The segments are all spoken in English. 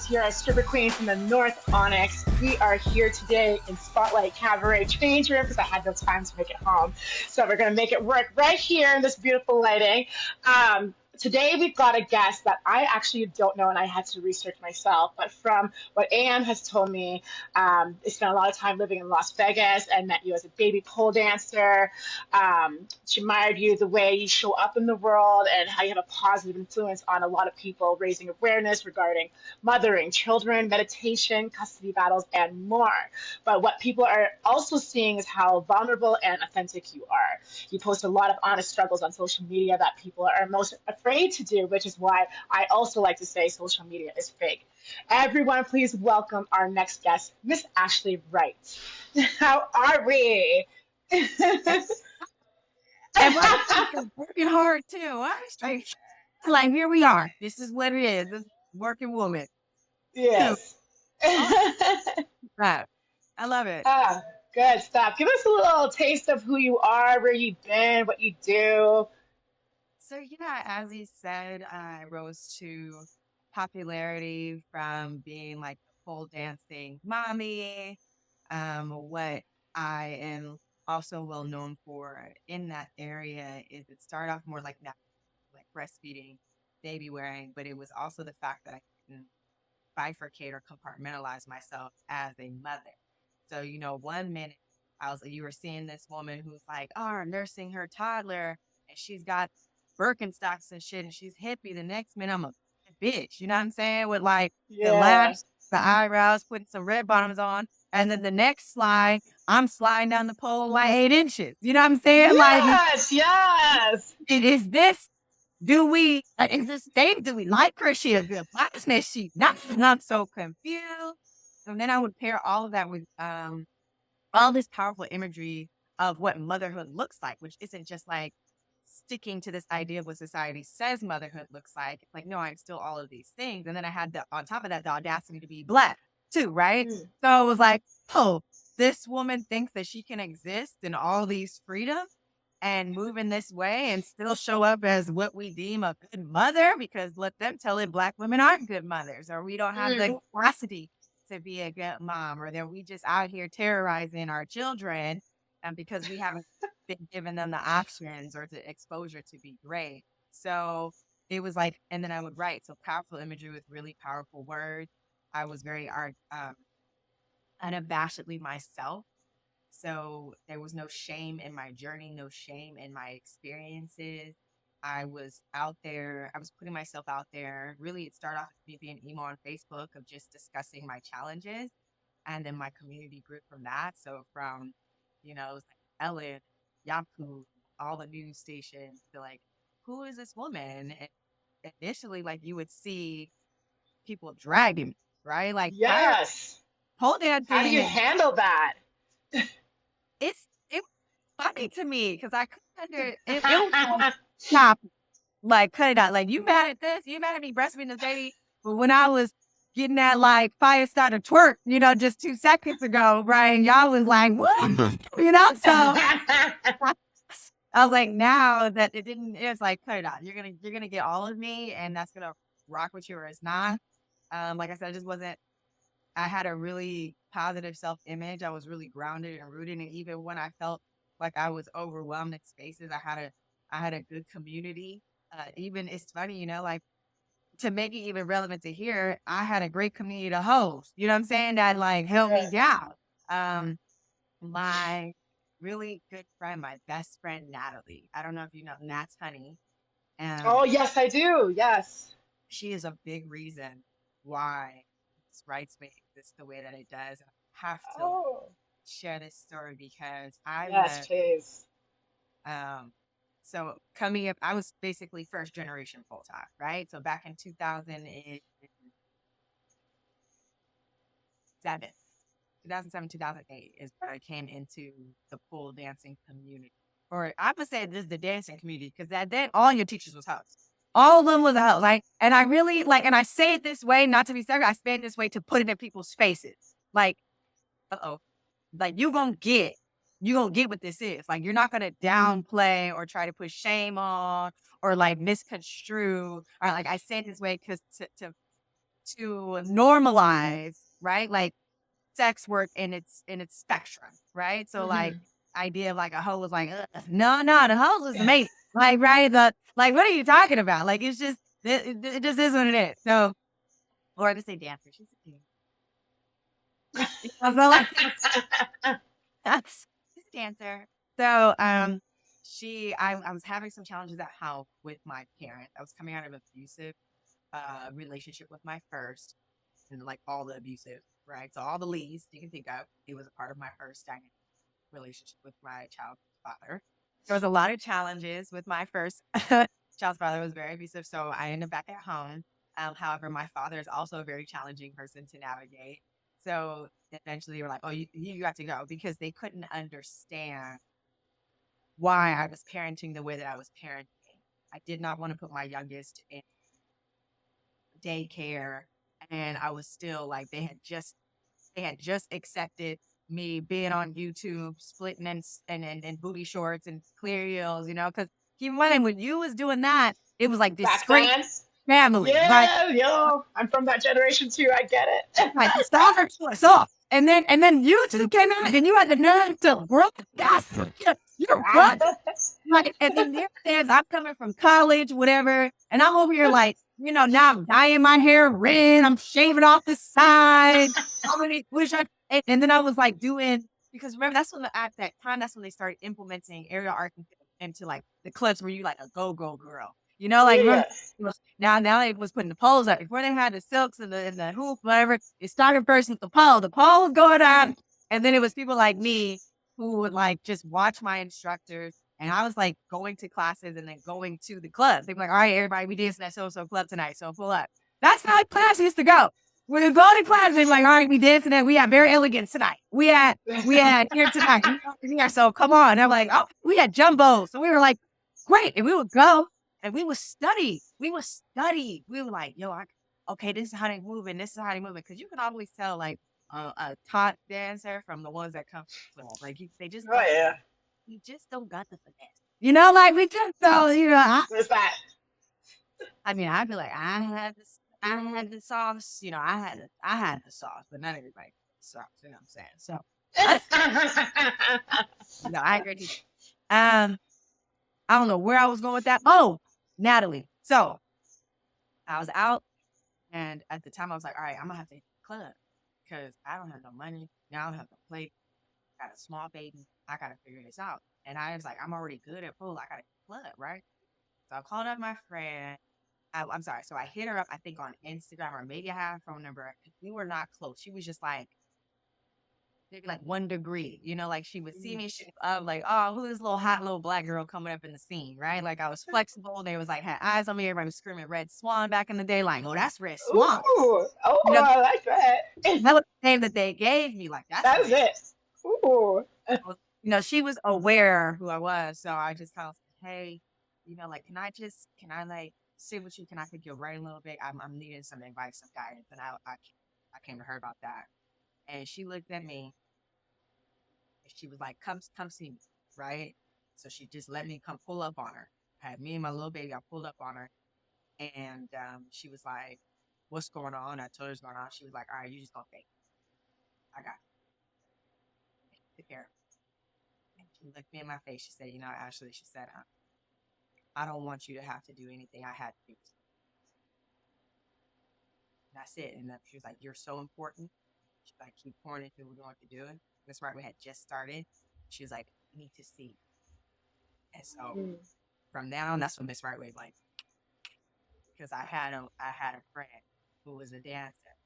here as Stripper Queen from the North Onyx. We are here today in Spotlight Cabaret Change Room because I had no time to make it home. So we're going to make it work right here in this beautiful lighting. Today we've got a guest that I actually don't know and I had to research myself. But from what AM has told me, they spent a lot of time living in Las Vegas and met you as a baby pole dancer. She admired you the way you show up in the world and how you have a positive influence on a lot of people, raising awareness regarding mothering, children, meditation, custody battles, and more. But what people are also seeing is how vulnerable and authentic you are. You post a lot of honest struggles on social media that people are most afraid to do, which is why I also like to say social media is fake. Everyone, please welcome our next guest, Miss Ashley Wright. How are we? And we're working hard too. I'm straight. Like here we are. This is what it is. This working woman. Too. Yes. Right. I love it. Ah, good stuff. Give us a little taste of who you are, where you've been, what you do. So yeah, as you said, I rose to popularity from being like the pole dancing mommy. What I am also well known for in that area is it started off more like breastfeeding, baby wearing, but it was also the fact that I couldn't bifurcate or compartmentalize myself as a mother. So, one minute you were seeing this woman who's like, oh, nursing her toddler and she's got Birkenstocks and shit and she's hippie. The next minute I'm a bitch, you know what I'm saying? With like the Yeah. lash, the eyebrows, putting some red bottoms on. And then the next slide, I'm sliding down the pole like 8 inches. You know what I'm saying? Like, Yes, yes. is this is this state, do we like her? She a good blacksmith? She not, I'm so confused. And then I would pair all of that with all this powerful imagery of what motherhood looks like, which isn't just like sticking to this idea of what society says motherhood looks like. Like, no, I'm still all of these things. And then I had on top of that, the audacity to be Black too, right? Mm. So it was like, oh, this woman thinks that she can exist in all these freedoms and move in this way and still show up as what we deem a good mother, because let them tell it, Black women aren't good mothers, or we don't have the Mm. capacity to be a good mom, or that we just out here terrorizing our children and because we haven't been given them the options or the exposure to be great. So it was like, and then I would write. So powerful imagery with really powerful words. I was very unabashedly myself. So there was no shame in my journey, no shame in my experiences. I was out there, I was putting myself out there. Really, it started off with me being emo on Facebook of just discussing my challenges, and then my community grew from that. So from, it was like Ellen, Yahoo, all the news stations, to like, who is this woman? And initially, like you would see people dragging me, right? Like prior Yes. pole How do you dancing, handle that? it funny to me because I couldn't it was like, stop, like, cut it out. Like, you mad at this? You mad at me breastfeeding this baby? But when I was getting that, like, fire starter twerk, just 2 seconds ago, right? And y'all was like, what? So I was like, now that it's like, cut it out. You're gonna get all of me, and that's gonna rock with you or it's not. Like I said, I had a really positive self image. I was really grounded and rooted. And even when I felt like I was overwhelmed in spaces, I had a good community. Even it's funny, like to make it even relevant to here, I had a great community to host. You know what I'm saying? That like held me Yes. down. My really good friend, my best friend Natalie. I don't know if you know Nat's Honey. Oh, Um, yes, I do. Yes. she is a big reason why this rights may exist the way that it does. I have to Oh, share this story because I yes, was please. um so coming up, I was basically first generation full time, right? So back in 2007, 2008 is when I came into the pole dancing community. Or I would say this is the dancing community because that then all your teachers was hoes. All of them was a hoe. Like, and I really like, and I say it this way, not to be serious, I say it this way to put it in people's faces. Like, uh-oh, like you gonna get what this is. Like, you're not gonna downplay or try to put shame on or like misconstrue, or like I say it this way because to normalize, right? Like sex work in its spectrum, right? So like Mhm. idea of like a hoe was like, ugh, no, the hoe is amazing. Like, right? The like, what are you talking about? Like, it's just it just is what it is. So, or to say dancer, she's a dancer. So like, she's a dancer. So, I was having some challenges at home with my parents. I was coming out of an abusive relationship with my first, and like all the abusive, right? So all the leads you can think of, it was a part of my first dynamic relationship with my child's father. There was a lot of challenges with my first child's father. Was very abusive, so I ended up back at home. However, my father is also a very challenging person to navigate. So eventually, they were like, "Oh, you got to go," because they couldn't understand why I was parenting the way that I was parenting. I did not want to put my youngest in daycare, and I was still like they had just accepted me being on YouTube, splitting and booty shorts and clear heels, you know, because keep in mind when you was doing that, it was like Back disgrace then, family, right? yeah, yo, I'm from that generation too. I get it. Like stop her us off. And then YouTube came out and you had the nerve to broadcast your butt. Right, and then there it is, I'm coming from college, whatever, and I'm over here like, you know, now I'm dyeing my hair red, I'm shaving off the side. I really wish I and then I was like doing because remember that's when at that time that's when they started implementing aerial arc into like the clubs where you like a go-go girl. You know, like remember Yeah, now they was putting the poles up. Before they had the silks and the hoop, whatever, it started first with the pole. The pole was going on, and then it was people like me who would like just watch my instructors and I was like going to classes and then going to the clubs. They'd be like, all right, everybody, we dancing at so club tonight. So pull up. That's how class used to go. When we go to class, they'd be like, all right, we dancing at we had very elegant tonight. We had here tonight. Yeah, so come on. I'm like, oh, we had jumbo. So we were like, great. And we would go and we would study. We would study. We were like, yo, okay, this is how they move and this is how they move it. Cause you can always tell like a top dancer from the ones that come from like they just oh don't yeah. we just don't got the finesse. You know, like we just don't, you know. There's that. I mean, I'd be like, I had the sauce, you know, I had the sauce, but not everybody had the sauce, you know what I'm saying? So I no, I agree. Um, I don't know where I was going with that. Oh, Natalie. So I was out and at the time I was like, all right, I'm gonna have to hit the club because I don't have no money. Now I don't have no plate. I got a small baby. I gotta figure this out. And I was like, I'm already good at pool. I gotta hit the club, right? So I called up my friend. I'm sorry. So I hit her up, I think on Instagram, or maybe I have a phone number. We were not close. She was just like maybe like 1 degree, you know, like she would see me, like, oh, who's this little hot little black girl coming up in the scene, right? Like I was flexible. They was like had eyes on me. Everybody was screaming Red Swan back in the day, like, oh, that's Red Swan. Ooh, You oh, know, I like that. that was the name that they gave me. Like that's That was amazing. it. Ooh. You know, she was aware who I was, so I just kind of said, hey, you know, like, can I like sit with you? Can I pick your brain a little bit? I'm needing some advice, some guidance, and I came to her about that, and she looked at me and she was like, come see me, right? So she just let me come pull up on her. Had me and my little baby, I pulled up on her, and she was like, what's going on? I told her what's going on. She was like, all right, you just gonna take. I got take care of it. And she looked me in my face. She said, you know, Ashley, she said, I don't want you to have to do anything I had to do. That's it. And she was like, you're so important. She's like, keep pouring into what we want to do. Miss Right, we had just started. She was like, I need to see. And so Mm. from now on, that's what Miss Right Way like. Because I had a friend who was a dancer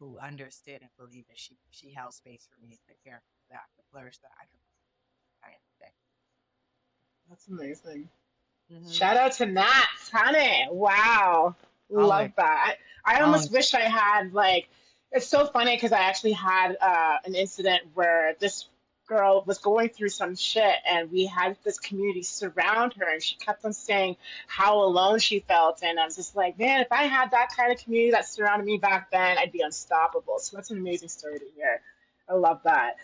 who understood and believed that she held space for me to take care of that, the flourish that I am today. That's amazing. Mm-hmm. Shout out to Nat, honey. Wow. Always, Love that. I always. almost wish I had, like, it's so funny because I actually had an incident where this girl was going through some shit and we had this community surround her and she kept on saying how alone she felt. And I was just like, man, if I had that kind of community that surrounded me back then, I'd be unstoppable. So that's an amazing story to hear. I love that.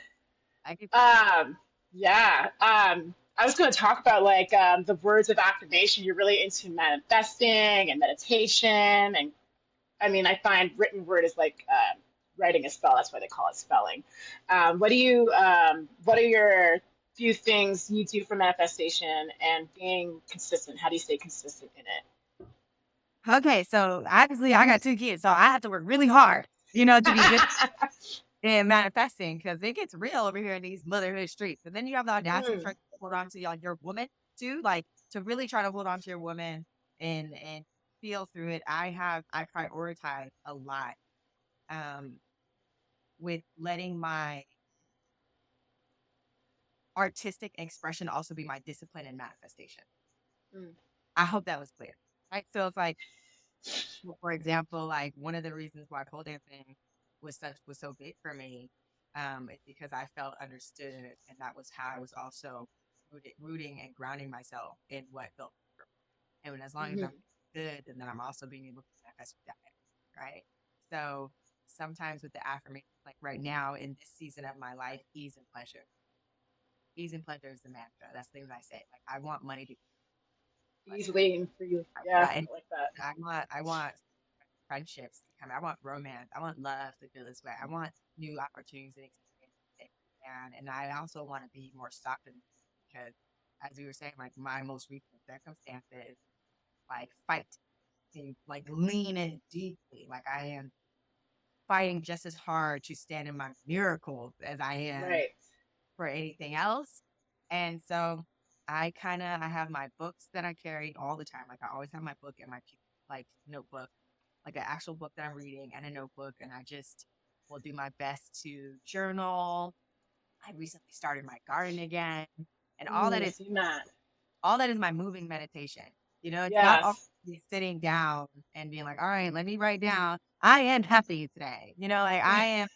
I get Um, yeah. I was going to talk about like the words of affirmation. You're really into manifesting and meditation and I mean, I find written word is like writing a spell. That's why they call it spelling. What are your few things you do for manifestation and being consistent? How do you stay consistent in Okay, so obviously I got 2 kids, so I have to work really hard, to be good it? at manifesting because it gets real over here in these motherhood streets. And then you have the audacity to Mm, try to hold on to your woman too, like to really try to hold on to your woman and feel through it. I prioritize a lot um with letting my artistic expression also be my discipline and manifestation. mm, I hope that was clear. Right. So it's like, for example, like one of the reasons why pole dancing was so big for me, is because I felt understood, and that was how I was also rooting and grounding myself in what felt true. And when, as long as I'm mhm. good, then I'm also being able to manifest that, right? So sometimes with the affirmation, like right now in this season of my life, ease and pleasure is the mantra. That's the thing I say. Like I want money to be He's pleasure, waiting for you. Yeah, right? And I like that. I want friendships to come. I want romance. I want love to feel this way. I want new opportunities and experiences. And I also want to be more stopped because, as we were saying, like my most recent circumstances, like fight and like lean in deeply. Like I am fighting just as hard to stand in my miracles as I am Right. for anything else. And so I have my books that I carry all the time. Like I always have my book in my like notebook, like an actual book that I'm reading and a notebook, and I just will do my best to journal. I recently started my garden again, and I've seen that. all that is my moving meditation. It's not all Yes. sitting down and being like, all right, let me write down. I am happy today. Like I am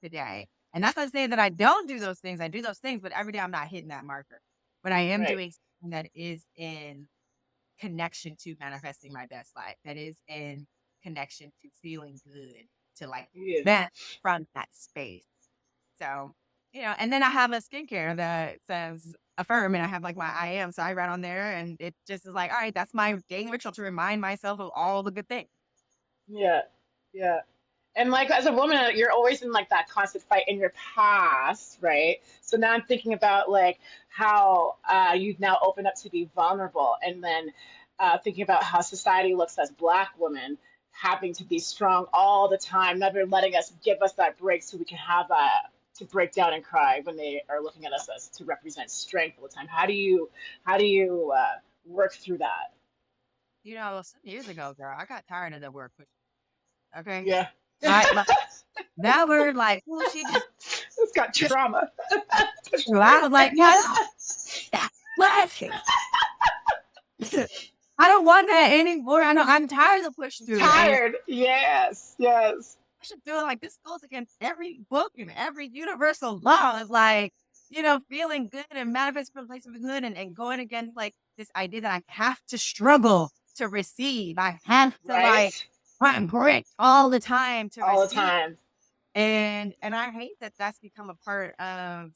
today. And that's not to say that I don't do those things. I do those things, but every day I'm not hitting that marker. But I am Right. doing something that is in connection to manifesting my best life. That is in connection to feeling good, to like Yeah. that from that space. So, and then I have a skincare that says affirm and I have like my I am. So I write on there and it just is like, all right, that's my daily ritual to remind myself of all the good things. Yeah. Yeah. And like as a woman, you're always in like that constant fight in your past, right? So now I'm thinking about like how you've now opened up to be vulnerable, and then thinking about how society looks as Black women having to be strong all the time, never letting us give us that break so we can have to break down and cry when they are looking at us as to represent strength all the time. How do you work through that? Some years ago, girl, I got tired of the word push. Okay. Yeah, Like that word, like, oh, she just it's got pushed trauma. through. I was like, no, that's flashing. I don't want that anymore. I know I'm tired of push through. And Tired. Yes, yes. I should feel like this goes against every book and every universal law of like, feeling good and manifest from a place of good and going against like this idea that I have to struggle to receive. I have to Right? like find grit all the time to All the receive. time. And I hate that that's become a part of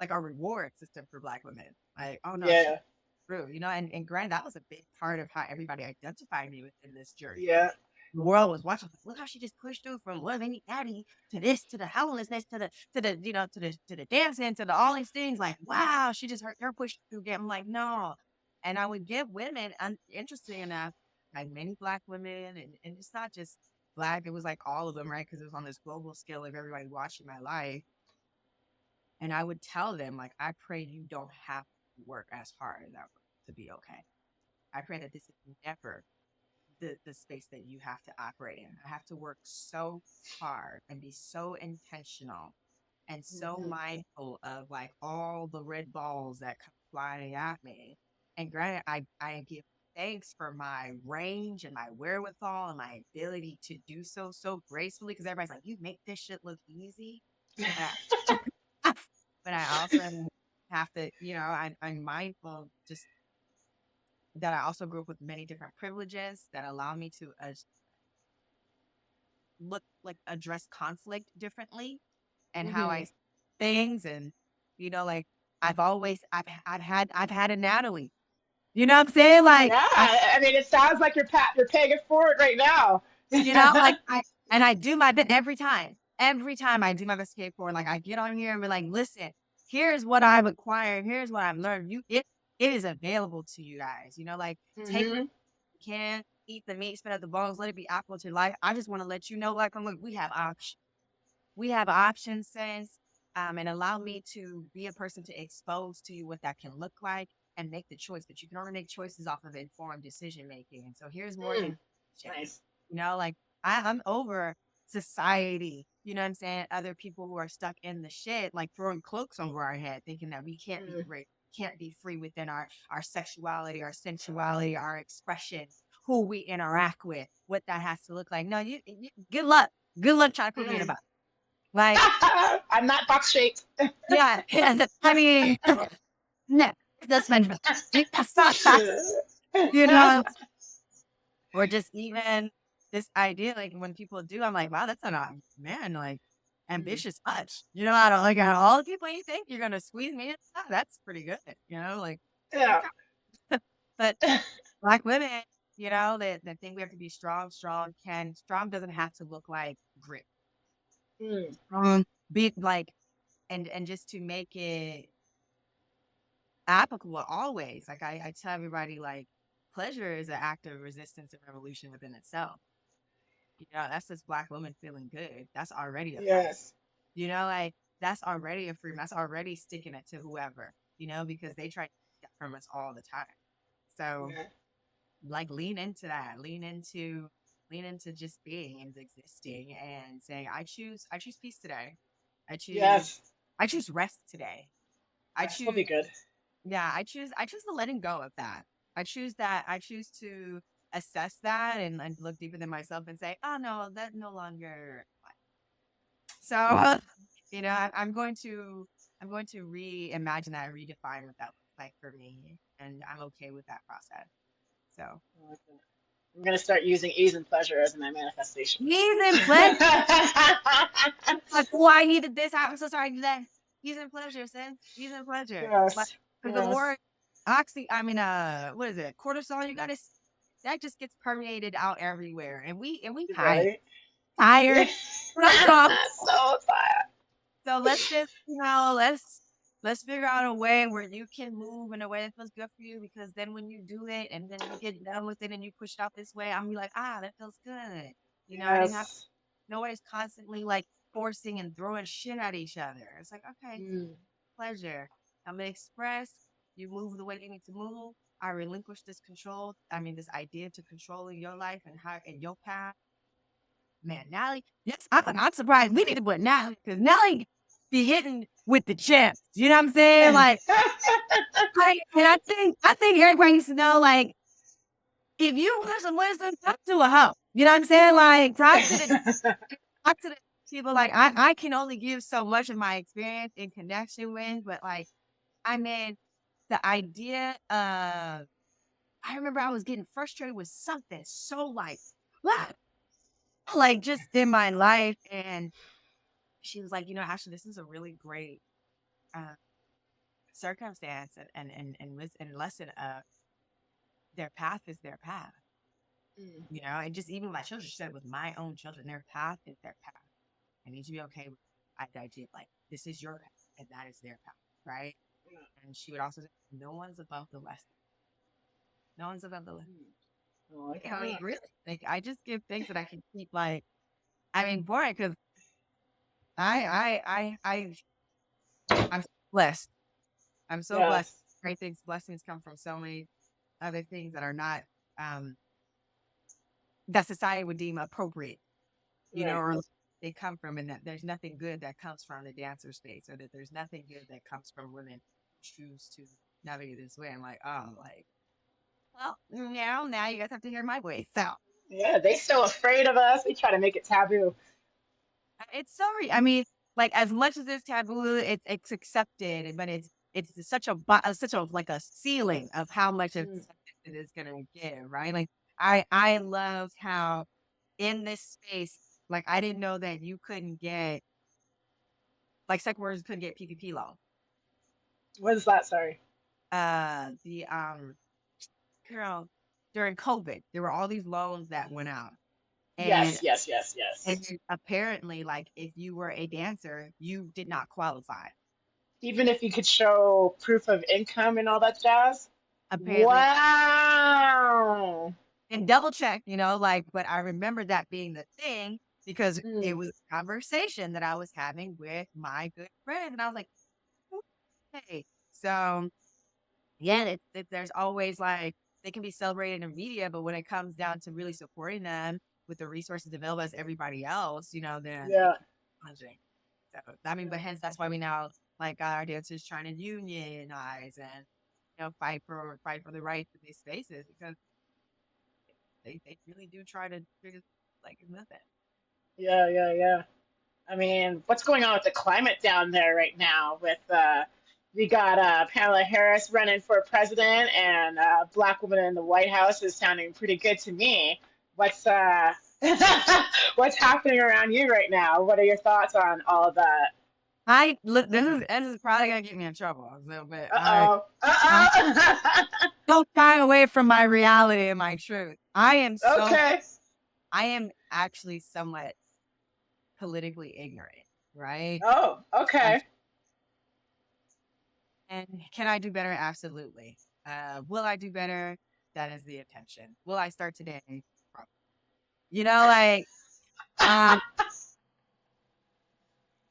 like our reward system for Black women. Like, oh no, she Yeah, through, and granted, that was a big part of how everybody identified me within this journey. yeah, The world was watching. Like, look how she just pushed through from loving daddy to this, to the helplessness, to the dancing, to the all these things. Like, wow, she just her pushed through. I'm like, no, and I would give women, interesting enough, like many Black women, and it's not just Black. It was like all of them, right? Because it was on this global scale of everybody watching my life. And I would tell them, like, I pray you don't have to work as hard as that to be okay. I pray that this is never the space that you have to operate in. I have to work so hard and be so intentional and so hmm mindful of like all the red balls that come flying at me. And granted, I give thanks for my range and my wherewithal and my ability to do so gracefully because everybody's like, you make this shit look easy. But but I also have to, I'm mindful just that I also grew up with many different privileges that allow me to look like address conflict differently and how I hmm see things and like I've had a Natalie. You know what I'm saying? Like, Yeah, I mean, it sounds like you're paying it forward right now. like I do my bit every time. Every time I do my best to pay forward, like I get on here and be like, listen, here's what I've acquired, here's what I've learned. It is available to you guys. Like take what Hmm. you can, eat the meat, spit out the bones, let it be apple to life. I just want to let you know, like, look, we have options, sense, and allow me to be a person to expose to you what that can look like and make the choice. But you can only make choices off of informed decision making. And so here's more Mm, information. nice. Like I'm over society. You know what I'm saying? Other people who are stuck in the shit, like throwing cloaks over our head, thinking that we can't be Mm, free, can't be free within our sexuality, our sensuality, our expression, who we interact with, what that has to look like. No, you good luck. Good luck trying to put me in a mm. box. Like, I'm not box shaped. yeah, I mean, no, that's my that's not that, you know, or just even this idea, like when people do, I'm like, wow, that's not man, like Mm, ambitious much. I don't like out of all the people you think you're gonna squeeze me in. That's pretty good, like yeah. okay. But Black women, that think we have to be strong. Strong doesn't have to look like grit. Mm, Be like, and just to make it applicable always. Like I tell everybody, like pleasure is an act of resistance and revolution within itself. That's just Black women feeling good. That's already a fight. yes. Like that's already a freedom. That's already sticking it to whoever. Because they try to take that from us all the time. So Yeah. like lean into that. Lean into just being and existing and saying, I choose peace today. I choose Yes. I choose rest today. I Rest will be choose good. Yeah, I choose the letting go of that. I choose to assess that and look deeper than myself and say, oh no, that no longer. So I'm going to reimagine that, redefine what that looks like for me, and I'm okay with that process. So I like that. I'm gonna start using ease and pleasure as my manifestation. ease and pleasure. Like, oh, I needed this. I'm so sorry. I did that. Ease and pleasure, sis. Ease and pleasure. Like, Yes. because the Yes. more what is it? Cortisol you got to that just gets permeated out everywhere, and we tired, Right. tired. So So tired. so let's just let's figure out a way where you can move in a way that feels good for you. Because then when you do it, and then you get done with it, and you push it out this way, I'm be like, that feels good. I didn't have Yes. nobody's constantly like forcing and throwing shit at each other. It's like, okay, Mm. pleasure. I'm gonna express. You move the way you need to move. I relinquish this control. I mean, this idea to controlling your life and how and your path. Man, Nally, yes, I'm not surprised. We need to put Nally because Nally be hitting with the chips. You know what I'm saying? Like, and I think everybody needs to know, like, if you want some wisdom, talk to a hoe. You know what I'm saying? Like, talk to the people. Like, I can only give so much of my experience in connection with, but like, I mean, the idea of I remember I was getting frustrated with something so ah, like just in my life, and she was like, Ashley, this is a really great uh, circumstance and lesson of their path is their path. Mm. And just even my children, she said, with my own children, their path is their path. I need to be okay with I did like this is your path and that is their path, right? And she would also say, no one's above the lesson. No one's above the lesson. I like I mean, that. really, like I just give things that I can keep like I mean, boy, because I'm blessed. I'm so blessed. Yes. Great things, blessings come from so many other things that are not um that society would deem appropriate, Right. or they come from, and that there's nothing good that comes from the dancer space, or that there's nothing good that comes from women who choose to navigate this way. I'm like, oh, like, well, now you guys have to hear my voice. So Yeah, they still afraid of us. They try to make it taboo. it's sorry. I mean, like as much as it's taboo, it's accepted, but it's such a like a ceiling of how much Mm. acceptance it is gonna give, right? Like I love how in this space, like I didn't know that you couldn't get like sex workers couldn't get PPP loan. What is that? Sorry. The during COVID, there were all these loans that went out. And, Yes, yes, yes, and yes. apparently, like, if you were a dancer, you did not qualify. Even if you could show proof of income and all that jazz. Apparently, Wow. and double check, like, but I remember that being the thing because it Mm, was a conversation that I was having with my good friend. And I was like, okay. So, yeah, there's always like, they can be celebrated in media, but when it comes down to really supporting them with the resources available as everybody else, then it yeah. can be challenging. So, I mean, but hence that's why we now like our dancers trying to unionize and fight for the right to these spaces because they really do try to treat it like it's nothing. Yeah, yeah, yeah. I mean, what's going on with the climate down there right now? With we got Pamela Harris running for president, and black woman in the White House is sounding pretty good to me. What's what's happening around you right now? What are your thoughts on all of that? I look. This is probably gonna get me in trouble a little bit. Uh oh. I Uh don't shy away from my reality and my truth. oh. Okay. I am actually somewhat politically ignorant, right? Oh. Um, Okay. and can I do better? Absolutely. Will I do better? That is the intention. Will I start today? Probably. Like, um,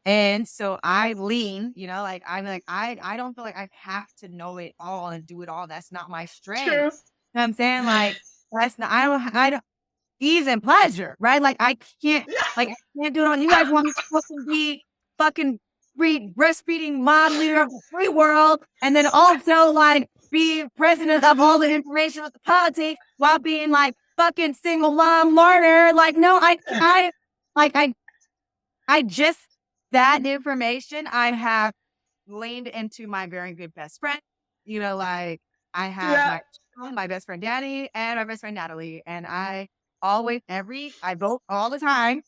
and so I lean, like I'm like, I don't feel like I have to know it all and do it all. That's not my strength. True. You know what I'm saying? Like, that's not, I don't, ease and pleasure, right? Like, I can't do it on, you guys want me to fucking be fucking breastfeeding mom leader of the free world. And then also like be president of all the information with the politics while being like fucking single mom martyr. Like, no, like, I just, that information, I have leaned into my very good best friend. Like I have Yeah. my best friend Danny and my best friend Natalie, and I vote all the time.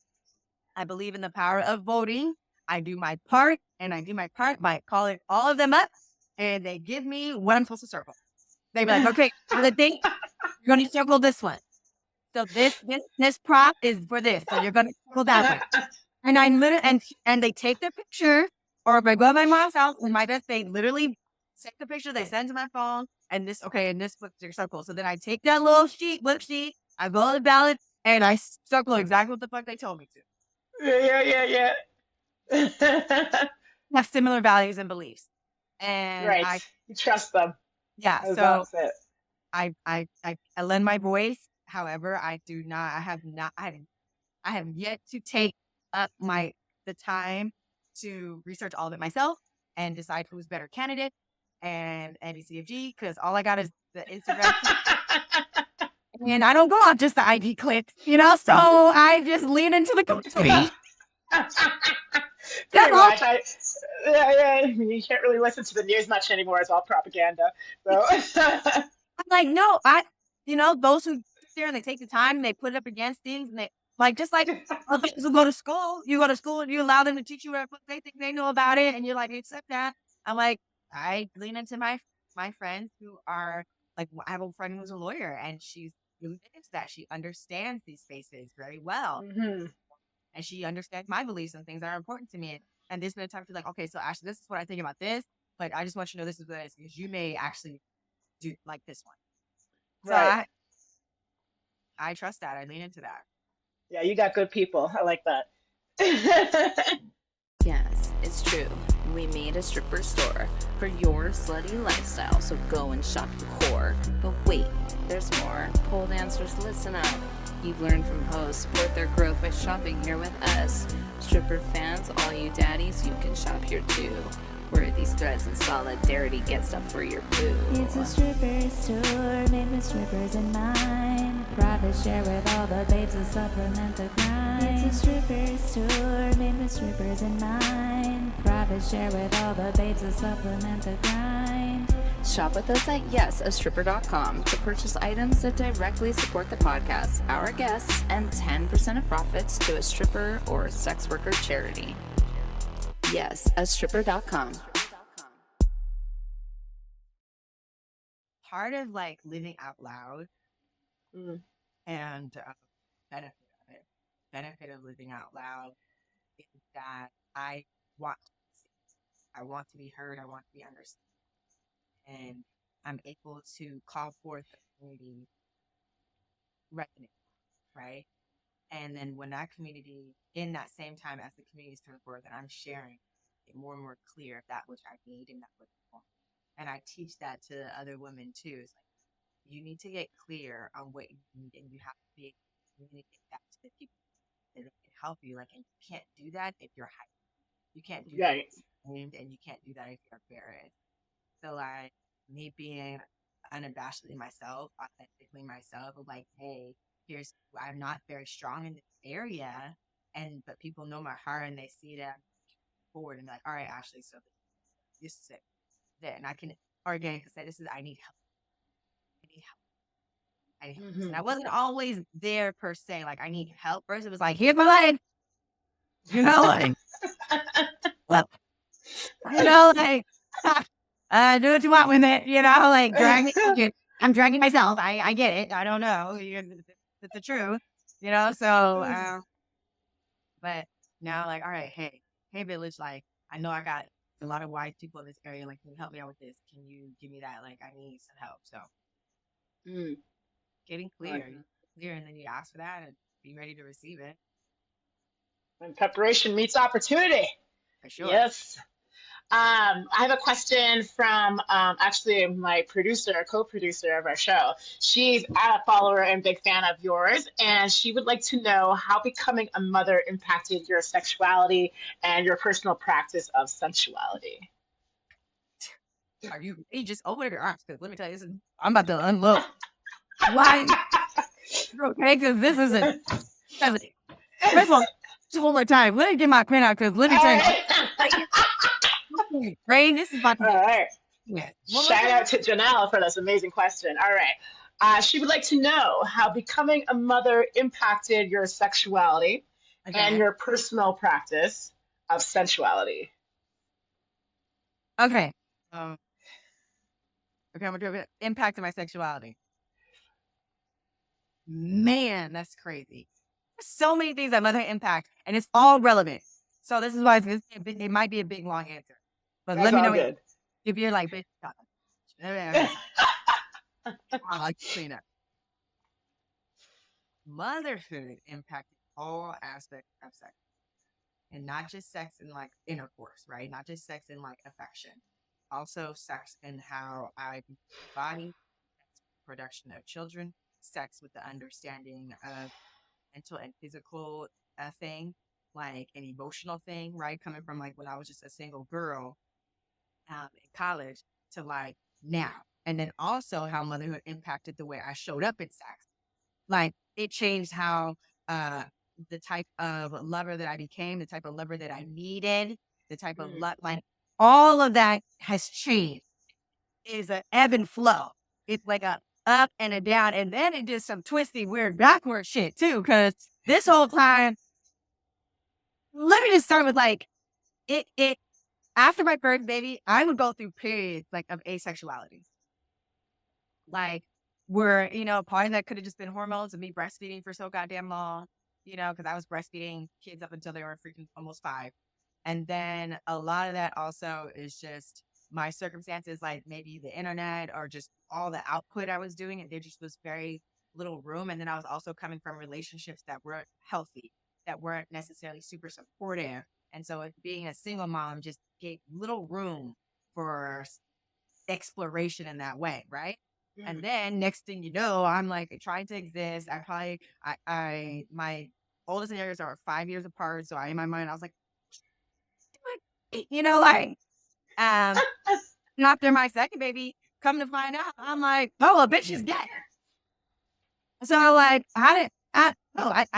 I believe in the power of voting. I do my part, and I do my part by calling all of them up, and they give me what I'm supposed to circle. They be like, okay, for the thing, you're going to circle this one. So this prop is for this, so you're going to circle that one. And I literally, and they take the picture, or if I go to my mom's house and my best, they literally take the picture, they send to my phone, and this book your circle. So then I take that little book sheet, I vote the ballot, and I circle exactly what the fuck they told me to. Yeah, yeah, yeah. Have similar values and beliefs, and Right. You trust them. yeah. So That's it. I lend my voice. However, I do not. I have yet to take up the time to research all of it myself and decide who's better candidate and ABCFG because all I got is the Instagram and I don't go off just the IG clicks, so I just lean into the community. Pretty much. Yeah, you can't really listen to the news much anymore. It's all propaganda. So I'm like, no, those who sit there and they take the time and they put it up against things and they just like other people who go to school. You go to school and you allow them to teach you whatever they think they know about it, and you're like, accept that. I'm like, I lean into my friends who are like, I have a friend who's a lawyer and she's really into that. She understands these spaces very well, and she understands my beliefs and things that are important to me. And this been a time to be like, okay, so Ashley, this is what I think about this, but I just want you to know this is what it is because you may actually do like this one. So right. I trust that. I lean into that. Yeah, you got good people. I like that. Yes, it's true. We made a stripper store for your slutty lifestyle, so go and shop your core. But wait, there's more. Pole dancers, listen up. You've learned from hosts, support their growth by shopping here with us. Stripper fans, all you daddies, you can shop here too. Where these threads and solidarity get stuff for your boo. It's a stripper store made with strippers in mind. Profit share with all the babes to supplement the grind. It's a stripper store made with strippers in mind. Profit share with all the babes to supplement the grind. Shop with us at YAS, to purchase items that directly support the podcast, our guests, and 10% of profits to a stripper or sex worker charity. YAS, part of like living out loud Mm. and benefit of it, benefit of living out loud is that I want to be seen. I want to be heard. I want to be understood. And I'm able to call forth the community resonate, right? And then when that community, in that same time as the community is coming forward, that I'm sharing it more and more clear that which I need and that which I want. And I teach that to other women too. It's like you need to get clear on what you need, and you have to be able to communicate that to the people that can help you. Like, and you can't do that if you're hiding. You can't do that Right. if you're ashamed, and you can't do that if you're embarrassed. So, like, me being unabashedly myself, authentically myself, of like, hey, here's, I'm not very strong in this area, but people know my heart and they see that I'm forward and they're like, all right, Ashley, so this is it. And I can organically say, I need help. I need help. I need help. And I wasn't always there per se, like, I need help. First, it was like, here's my leg. You know, like, well, you know, like, do what you want with it, you know, like, drag me. I'm dragging myself. I get it. I don't know. It's the truth, you know? So, but now, like, all right, hey, village, like, I know I got a lot of white people in this area. Like, can you help me out with this? Can you give me that? Like, I need some help. So, getting clear, and then you ask for that and be ready to receive it. When preparation meets opportunity. For sure. Yes. I have a question from actually my producer, co-producer of our show. She's a follower and big fan of yours, and she would like to know how becoming a mother impacted your sexuality and your personal practice of sensuality. Are you just open your arms? Because let me tell you, I'm about to unload. Why? Okay, because this isn't. First of all, just one more time. Let me get my pen out because let me tell you. Rain, this is about to be. All right. Yeah. Shout out to Janelle for this amazing question. All right. She would like to know how becoming a mother impacted your sexuality and your personal practice of sensuality. Okay. I'm gonna do it. Impacted my sexuality. Man, that's crazy. There's so many things that mother impact, and it's all relevant. So this is why it might be a big long answer, but That's let me know good. if you're like, bitch, I like to clean up. Motherhood impacted all aspects of sex, and not just sex in like intercourse, right? Not just sex in like affection, also sex in how I body, production of children, sex with the understanding of mental and physical thing, like an emotional thing, right? Coming from like when I was just a single girl in college to like now. And then also how motherhood impacted the way I showed up in sex. Like it changed how the type of lover that I became, the type of lover that I needed, the type of love, like all of that has changed. Is an ebb and flow. It's like a up and a down, and then it did some twisty, weird, backward shit too. Because this whole time, let me just start with like it. After my first baby, I would go through periods like of asexuality, like where part of that could have just been hormones and me breastfeeding for so goddamn long, because I was breastfeeding kids up until they were freaking almost 5. And then a lot of that also is just my circumstances, like maybe the internet or just all the output I was doing. And there just was very little room. And then I was also coming from relationships that weren't healthy, that weren't necessarily super supportive. And so being a single mom just gave little room for exploration in that way, right? And then next thing you know, I'm like trying to exist. My oldest and youngest are 5 years apart. So in my mind, I was like, like, after my second baby, come to find out, I'm like, oh, a bitch is dead. So I'm like, I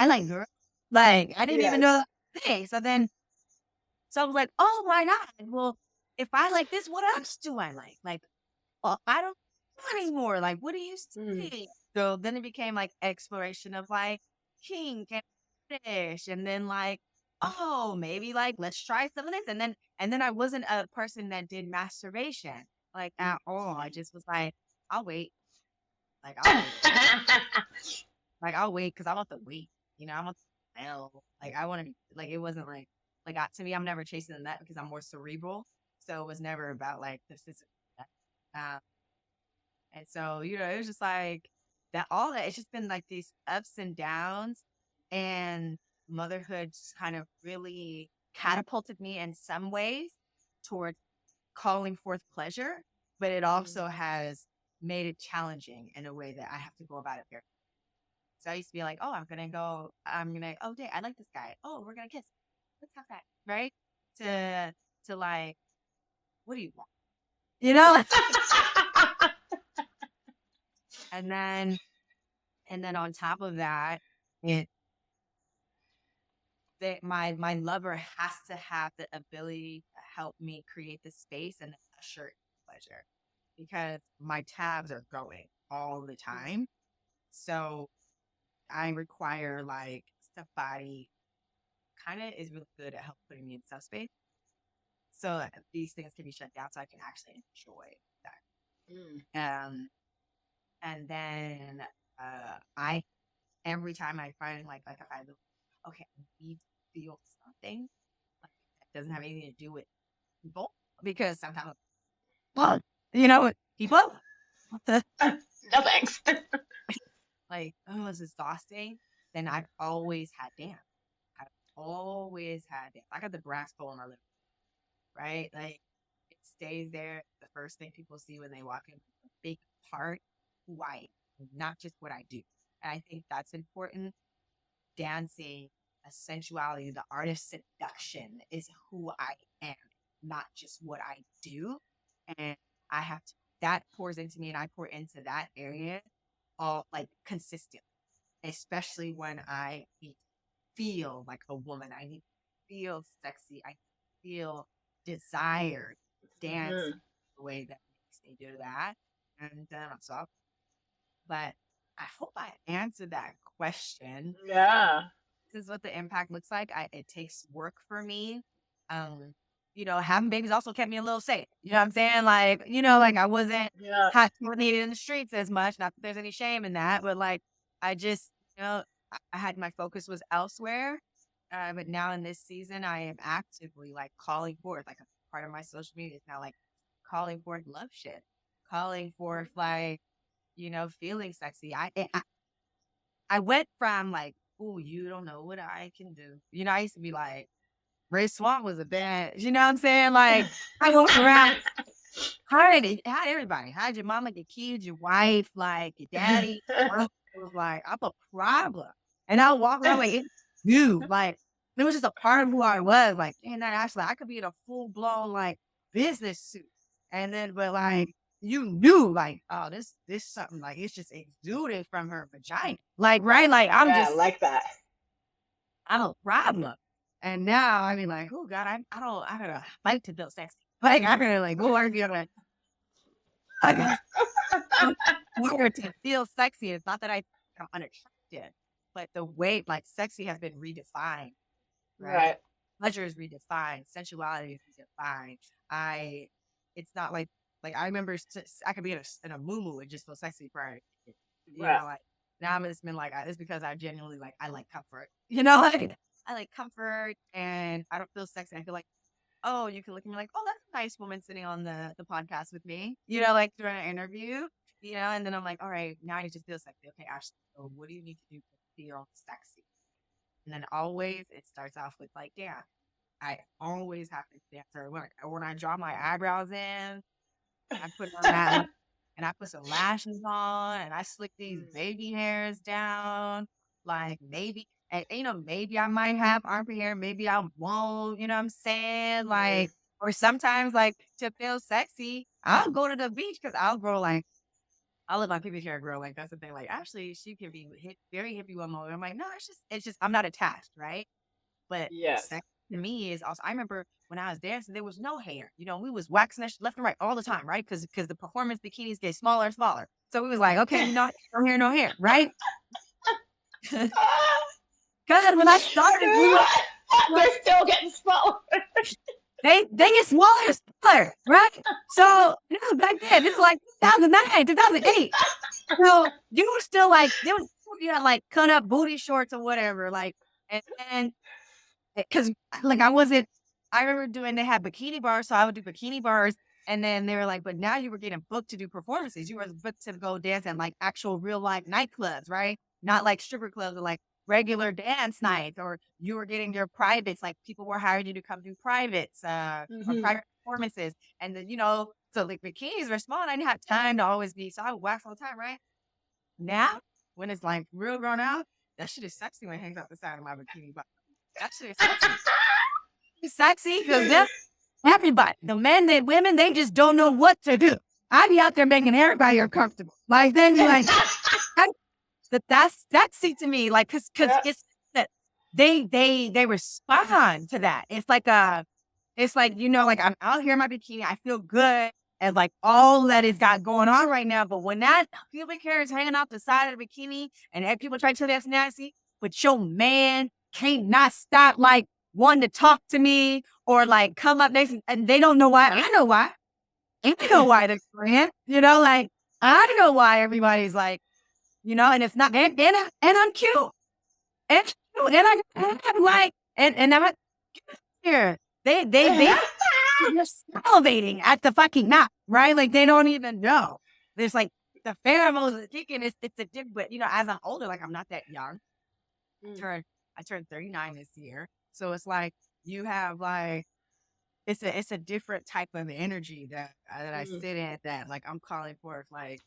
like girl. Like, I didn't even know that. So I was like, oh my God. Well, if I like this, what else do I like? Like, well, I don't know anymore. Like, what do you see? So then it became like exploration of like kink and fetish, and then like, oh, maybe like let's try some of this. And then I wasn't a person that did masturbation like at all. I just was like, I'll wait. Like, I'll wait. Like, I'll wait because I want the wait. I want the smell. Like, I want to, like, it wasn't like, to me, I'm never chasing that because I'm more cerebral. So it was never about like the physical. Um, and so, it was just like that, all that. It's just been like these ups and downs. And motherhood just kind of really catapulted me in some ways towards calling forth pleasure, but it also has made it challenging in a way that I have to go about it very. So I used to be like, oh, oh, dang, I like this guy. Oh, we're going to kiss. Let's have that. Right. To like, what do you want? And then on top of that, my lover has to have the ability to help me create the space and usher pleasure, because my tabs are going all the time. So I require like somebody kind of is really good at help putting me in subspace, so that these things can be shut down so I can actually enjoy that. And then I every time I find like if I okay, I need to feel something like that doesn't have anything to do with people, because sometimes people what the No thanks. like, oh, it's exhausting. Then I've always had dance. I've always had dance. I got the brass pole in my living room, right? Like, it stays there. The first thing people see when they walk in, a big part who I am, not just what I do. And I think that's important. Dancing, a sensuality, the artist seduction is who I am, not just what I do. And I have to, that pours into me, and I pour into that area all like consistently, especially when I feel like a woman. I need to feel sexy. I feel desired. Dance the way that makes me do that. And but I hope I answered that question. Yeah. This is what the impact looks like. It takes work for me. Having babies also kept me a little safe. You know what I'm saying? Like, like I wasn't needed in the streets as much. Not that there's any shame in that, but like I just, I had my focus was elsewhere. But now in this season, I am actively like calling forth, like a part of my social media is now like calling forth love shit, calling forth like, feeling sexy. I went from like, oh, you don't know what I can do. I used to be like, Ray Swan was a bad, you know what I'm saying? Like, I walked around, had everybody. Had your mama, your kids, your wife, like your daddy. I was like, I'm a problem. And I would walk around like, like, it was just a part of who I was. Like, and actually, I could be in a full blown like business suit. And then, but like, you knew like, oh, this something like it's just exuded from her vagina. Like, right? Like, I like that. I'm a problem. And now, I mean, like, oh God, I gotta fight to feel sexy. Like, I gotta like go argue. I gotta to feel sexy. It's not that I'm unattractive, but the way like sexy has been redefined, right? Pleasure is redefined. Sensuality is redefined. It's not like I remember I could be in a moo and just feel sexy prior. Like now I'm just been like it's because I genuinely like I like comfort. Like I like comfort and I don't feel sexy. I feel like, oh, you can look at me like, oh, that's a nice woman sitting on the podcast with me. Like during an interview. And then I'm like, all right, now I need to feel sexy. Okay, Ashley, so what do you need to do to feel sexy? And then always it starts off with like, yeah, I always have to dance or when I draw my eyebrows in, I put on that and I put some lashes on and I slick these baby hairs down. Like maybe, and maybe I might have armpit hair, maybe I won't, you know what I'm saying? Like, or sometimes like to feel sexy, I'll go to the beach because I'll let my pubic hair grow. Like, that's the thing. Like, actually, she can be very hippie woman. I'm like, no, it's just, I'm not attached, right? But sex to me is also, I remember when I was dancing, there was no hair. We was waxing that left and right all the time, right? Because the performance bikinis get smaller and smaller. So we was like, okay, no hair, right? Because when I started, they're still getting smaller. They get smaller and smaller, right? So back then it's like 2009, 2008. So you were still like, like cut up booty shorts or whatever. Like, and because like I remember they had bikini bars, so I would do bikini bars. And then they were like, but now you were getting booked to do performances. You were booked to go dance at like actual real life nightclubs, right? Not like stripper clubs or like regular dance nights, or you were getting your privates, like people were hiring you to come do privates, or private performances. And then, so like bikinis were small and I didn't have time to always be, so I would wax all the time, right? Now, when it's like real grown out, that shit is sexy when it hangs out the side of my bikini bottom. That shit is sexy. It's sexy because everybody, the men, the women, they just don't know what to do. I be out there making everybody uncomfortable. Like then you're like, that's sexy to me. Like cause it's that they respond to that. It's like like I'm out here in my bikini, I feel good and like all that is got going on right now. But when that pubic hair is hanging out the side of the bikini and people try to tell that's nasty, but your man can't not stop like wanting to talk to me or like come up next and they don't know why. I know why. I know why they're friends. Like I know why everybody's like, and it's not and I'm cute. And I'm like and I'm here. They you're salivating at the fucking mouth, right? Like they don't even know. There's like the pheromones are kicking. It's a different, but as I'm older, like I'm not that young. I turned 39 this year. So it's like you have like it's a different type of energy that I sit in that like I'm calling for like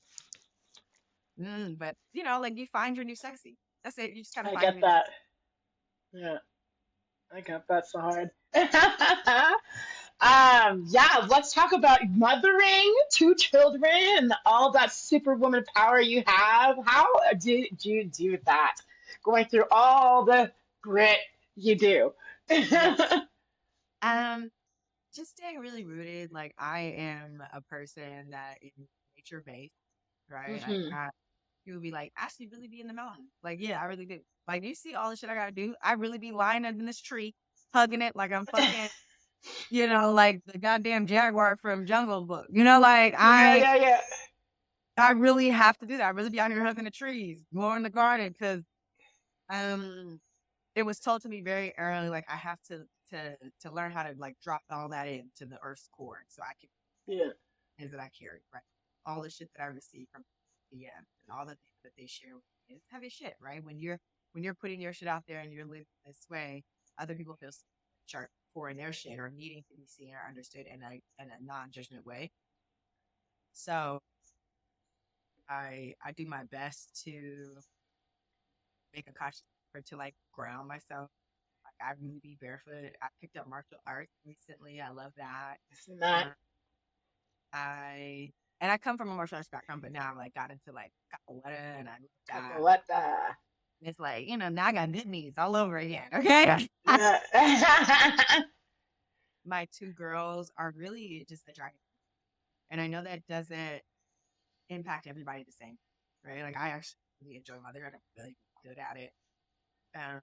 but like you find your new sexy. That's it. You just gotta I find get your that. Yeah, I get that so hard. Yeah, let's talk about mothering two children and all that superwoman power you have. How did you do that? Going through all the grit you do. yeah. Just staying really rooted. Like I am a person that is nature based, right? Like people be like, Ashley really be in the mountain. Like, yeah, I really do. Like you see all the shit I gotta do. I really be lying in this tree, hugging it like I'm fucking, like the goddamn jaguar from Jungle Book. Like Yeah. I really have to do that. I really be out here hugging the trees, more in the garden, because it was told to me very early, like I have to learn how to like drop all that into the earth's core, so I can Yeah. things that I carry, right? All the shit that I receive from DM and all the things that they share with me is heavy shit, right? When you're putting your shit out there and you're living this way, other people feel sharp for in their shit or needing to be seen or understood in a non-judgment way. So I do my best to make a conscious effort to like ground myself. Like I really be barefoot. I picked up martial arts recently. I love that. Isn't that I come from a martial arts background, but now I'm like got into like capoeira and I love that. capoeira? And it's like, now I got knit knees all over again. Okay. Yeah. My two girls are really just the dragon. And I know that doesn't impact everybody the same. Right. Like I actually really enjoy motherhood. I'm really good at it. Um,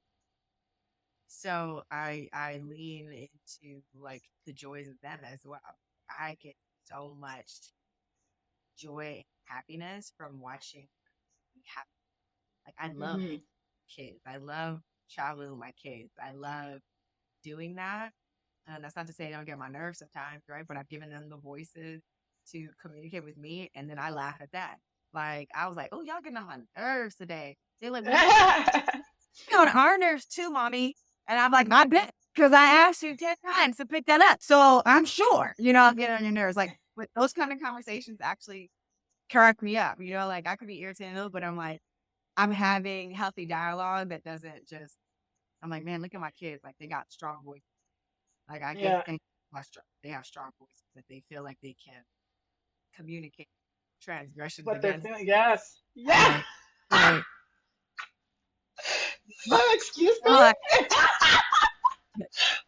so I lean into like the joys of them as well. I get so much joy and happiness from watching me happy. Like I love kids. I love traveling with my kids. I love doing that. And that's not to say I don't get my nerves sometimes, right? But I've given them the voices to communicate with me, and then I laugh at that. Like I was like, "Oh, y'all getting on my nerves today." They're like, "On our nerves too, mommy." And I'm like, "I bet," because I asked you 10 times to pick that up, so I'm sure I'm getting on your nerves. Like, but those kind of conversations actually crack me up. Like I could be irritated, but I'm like, I'm having healthy dialogue that doesn't just. I'm like, man, look at my kids. Like they got strong voices. Like I guess Yeah. they have strong voices that they feel like they can communicate transgressions What they're against. feeling. Yes. Yeah. Like, Oh, excuse me. like,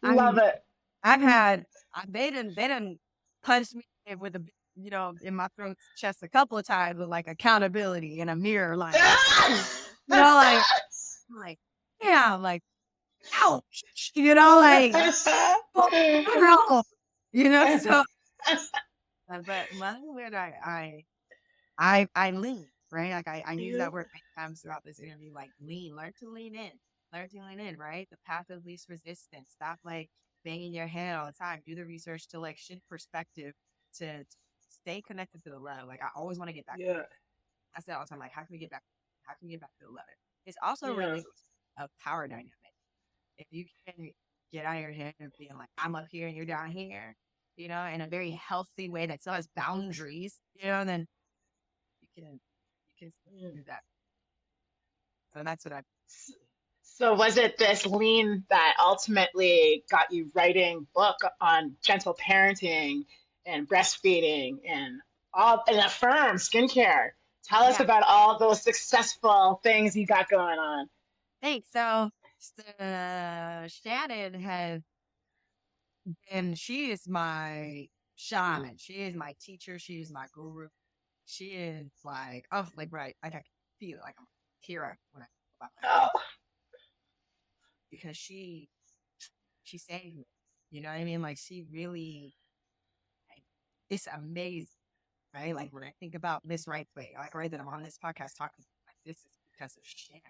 Love it. I've had they didn't punch me with a in my throat chest a couple of times with like accountability in a mirror, like like yeah, like ouch, like oh, girl, so but motherhood, I lean, right? Like I use Yeah. that word many times throughout this interview, like lean, learn to lean in, right? The path of least resistance. Stop like banging your head all the time. Do the research to like shift perspective to stay connected to the love. Like I always want to get back. Yeah. I say all the time, like, how can we get back? How can we get back to the love? It's also Yeah. really a power dynamic. If you can get out of your head and being like, I'm up here and you're down here, you know, in a very healthy way that still has boundaries, you know, then you can Mm. do that. So that's what I. So was it this lean that ultimately got you writing book on gentle parenting and breastfeeding and all and Affirm skincare? Tell us Yeah, about all those successful things you got going on. thanks. So Shannon has and she is my shaman. She is my teacher. She is my guru. She is like, oh, like right. I can feel like I'm a hero when I think about my Oh, baby because she saved me. You know what I mean? Like she really, like, it's amazing, right? Like when I think about this right way, like right that I'm on this podcast talking, like this is because of Shannon.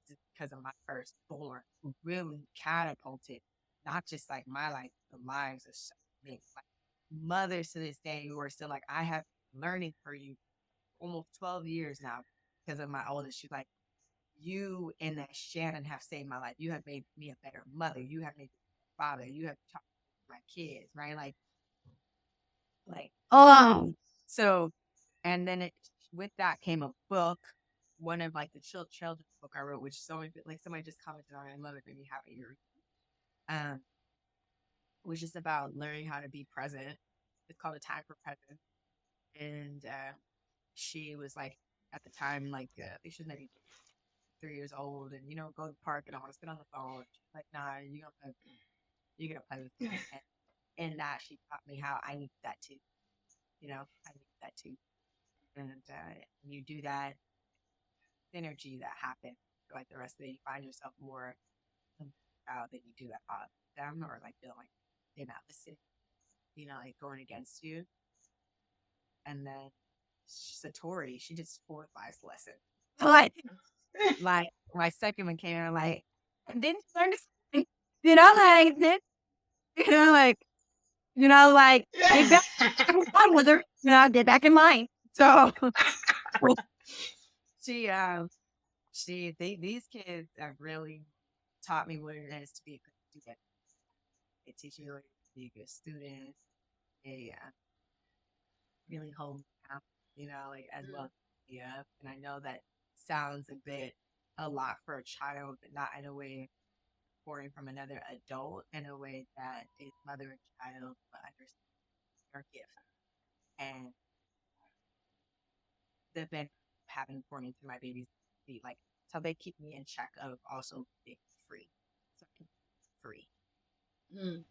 This is because of my firstborn who really catapulted not just like my life, the lives of so many like mothers to this day who are still like, I have been learning for you almost 12 years now because of my oldest. She's like, you and that Shannon have saved my life. You have made me a better mother. You have made me a father. You have taught my kids, right? Like, oh, so, and then with that came a book, one of like the children's book I wrote, which somebody just commented on. I love it, made me happy. Um, which is about learning how to be present. It's called A Time for Present, and she was like at the time like I think she was maybe 3 years old, and go to the park, and I want to sit on the phone. She's like, nah, you gonna play with me, and in that she taught me how I need that too. I need that too, and you do that synergy that happens. Like the rest of it, you find yourself more out that you do that them or like feel like they're not listening, like going against you. And then Satori, she just fortifies the lesson. Like my second one came in, like, didn't you learn this? Like, like, like, get back on with her, get back in line. So she, these kids have really taught me what it is to be a good student. They teach you to be a good student. They really hold me down, like as well. Yeah. And I know that sounds a lot for a child, but not in a way pouring from another adult, in a way that is mother and child understand their gift and the benefit of having poured into my babies be like so they keep me in check of also being free. So I can be free. mm,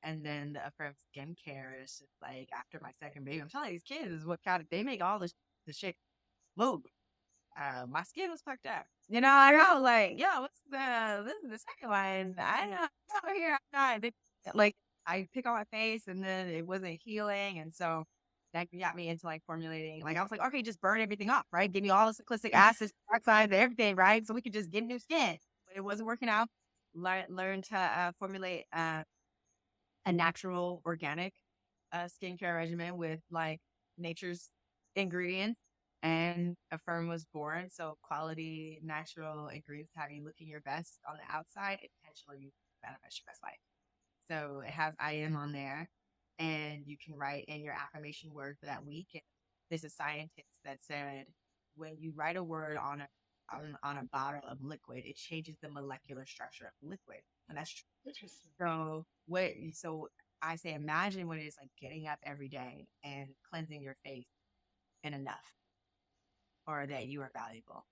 And then the Affirm skincare is just like after my second baby, I'm telling you, these kids is what kind of they make all the shit move. My skin was fucked up. Like I was like, yo, what's this is the second one. I know over here I'm not like I pick on my face and then it wasn't healing. And so that got me into like formulating. Like I was like, okay, just burn everything off, right? Give me all the salicylic acids, peroxides, everything, right? So we could just get new skin. But it wasn't working out. Learn to formulate a natural organic skincare regimen with like nature's ingredients, and Affirm was born. So quality natural ingredients have you looking your best on the outside, intentionally manifest your best life. So it has I am on there, and you can write in your affirmation word for that week. And there's a scientist that said when you write a word on a bottle of liquid, it changes the molecular structure of the liquid, and that's true. interesting. So I say imagine what it is like getting up every day and cleansing your face in enough, or that you are valuable,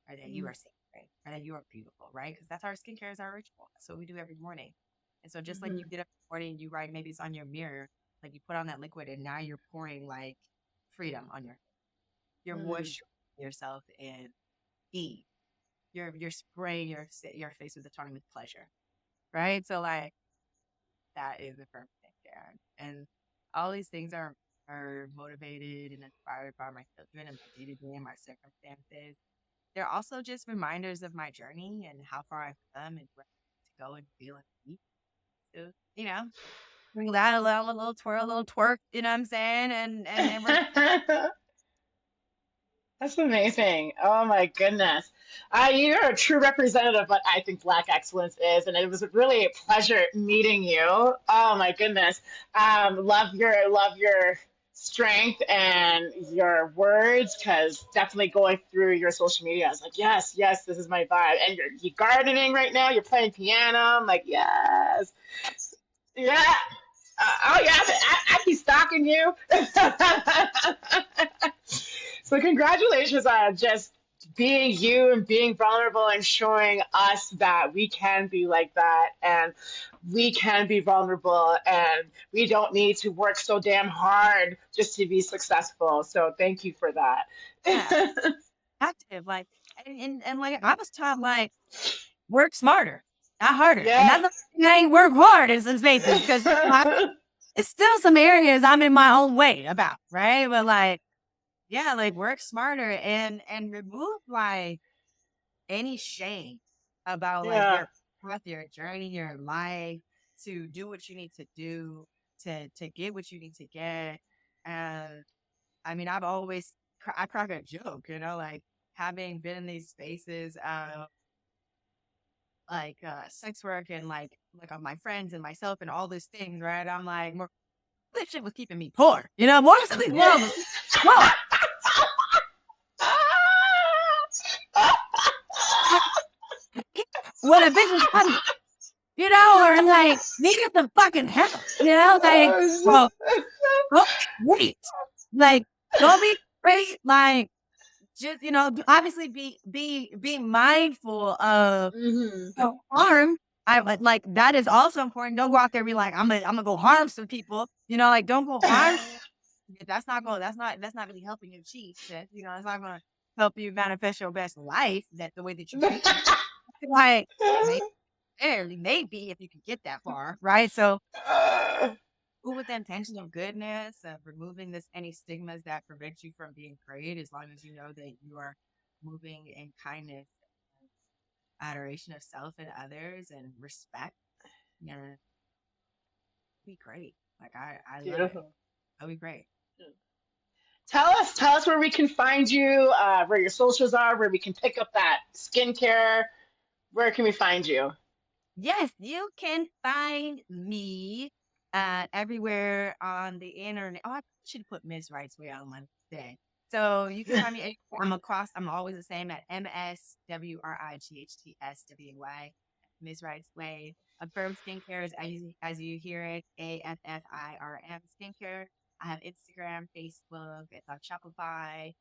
or that you Mm, are sacred, or that you are beautiful, right? Because that's our skincare is our ritual. That's what we do every morning. And so just like mm-hmm, you get up in the morning, you write maybe it's on your mirror, like you put on that liquid and now you're pouring like freedom on you're mm, moisturizing yourself in ease. You're spraying your face with the toning with pleasure. Right. So like that is the perfect skincare. And all these things are are motivated and inspired by my children and my day to day and my circumstances. They're also just reminders of my journey and how far I've come and where to go and feel and be. So, bring that a little twirl, a little twerk, you know what I'm saying? And we're That's amazing. Oh my goodness. You're a true representative of what I think Black excellence is, and it was really a pleasure meeting you. Oh my goodness. Love your strength and your words, because definitely going through your social media, I was like, yes, yes, this is my vibe. And you're gardening right now, you're playing piano. I'm like, yes. Yeah. Oh yeah, I be stalking you. So congratulations on just being you and being vulnerable and showing us that we can be like that, and we can be vulnerable, and we don't need to work so damn hard just to be successful. So thank you for yeah, that. active. Like, and like, I was taught, like, work smarter, not harder. And Yeah. that's not saying work hard in some spaces because it's still some areas I'm in my own way about, right? But like, yeah, like work smarter and remove like any shame about like Yeah. your path, your journey, your life, to do what you need to do, to get what you need to get. And I mean, I've always I crack a joke, like having been in these spaces, like sex work and like on my friends and myself and all these things, right? I'm like, more this shit was keeping me poor, more of these world was poor. When a bitch was funny, or like needed the fucking help, like, well, go wait, like, don't be crazy, like, just obviously be mindful of Hmm. harm. I like that is also important. Don't go out there and be like, I'm gonna go harm some people. Like, don't go harm. That's not really helping you achieve, sis. It's not gonna help you manifest your best life. That the way that you think. Like, maybe if you can get that far, right? So with the intention of goodness, of removing any stigmas that prevent you from being great, as long as you know that you are moving in kindness, adoration of self and others, and respect, be great. Like, I love it. Beautiful. That'll be great. Tell us where we can find you, where your socials are, where we can pick up that skincare. Where can we find you? Yes, you can find me everywhere on the internet. Oh, I should put Ms. Right's Way on my thing. So you can find me I'm always the same at MSWRIGHTSWY, Ms. Right's Way. Affirm Skincare is as you hear it, AFFIRM Skincare. I have Instagram, Facebook, it's on Shopify.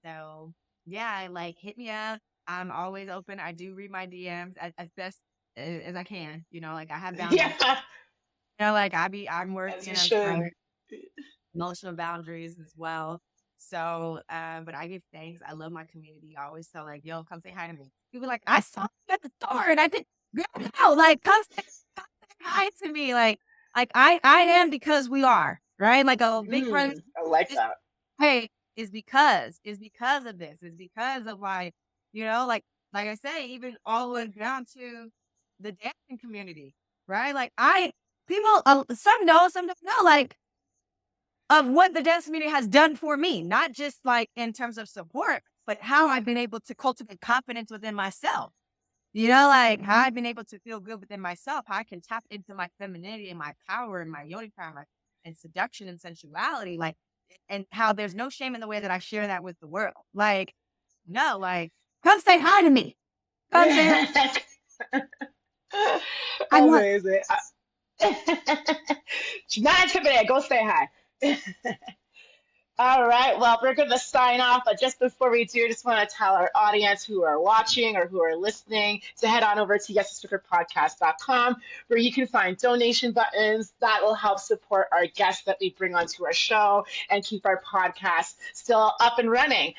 So yeah, like, hit me up. I'm always open. I do read my DMs as best as I can. Like, I have boundaries. Yeah, Like, I'm as working you on should. some emotional boundaries as well. So, but I give thanks. I love my community. I always tell, like, yo, come say hi to me. People are like, I saw you at the store and I did grab it out. Like, come say hi to me. Like I am because we are, right? Like, a big part of I like this, that. hey, is because of this. Is because of, like, like I say, even all the way down to the dancing community, right? Like, people, some know, some don't know, like, of what the dance community has done for me, not just like in terms of support, but how I've been able to cultivate confidence within myself. Like, how I've been able to feel good within myself, how I can tap into my femininity and my power and my yoni power and seduction and sensuality, like, and how there's no shame in the way that I share that with the world. Like, no, like, come say hi to me. Come say hi. I want. Amazing. She's not intimidated. Go say hi. All right, well, we're going to sign off, but just before we do, just want to tell our audience who are watching or who are listening to head on over to YesStripperPodcast.com, where you can find donation buttons that will help support our guests that we bring onto our show and keep our podcast still up and running.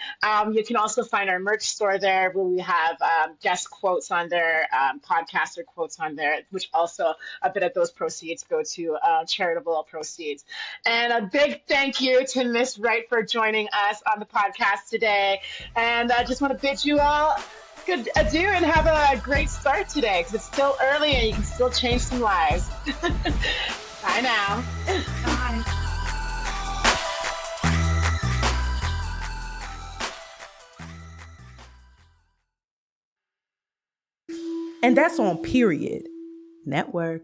You can also find our merch store there, where we have guest quotes on there, podcaster quotes on there, which also a bit of those proceeds go to charitable proceeds. And a big thank you to Miss Wright for joining us on the podcast today. And I just want to bid you all good adieu and have a great start today, because it's still early and you can still change some lives. Bye now. Bye. And that's on Period Network.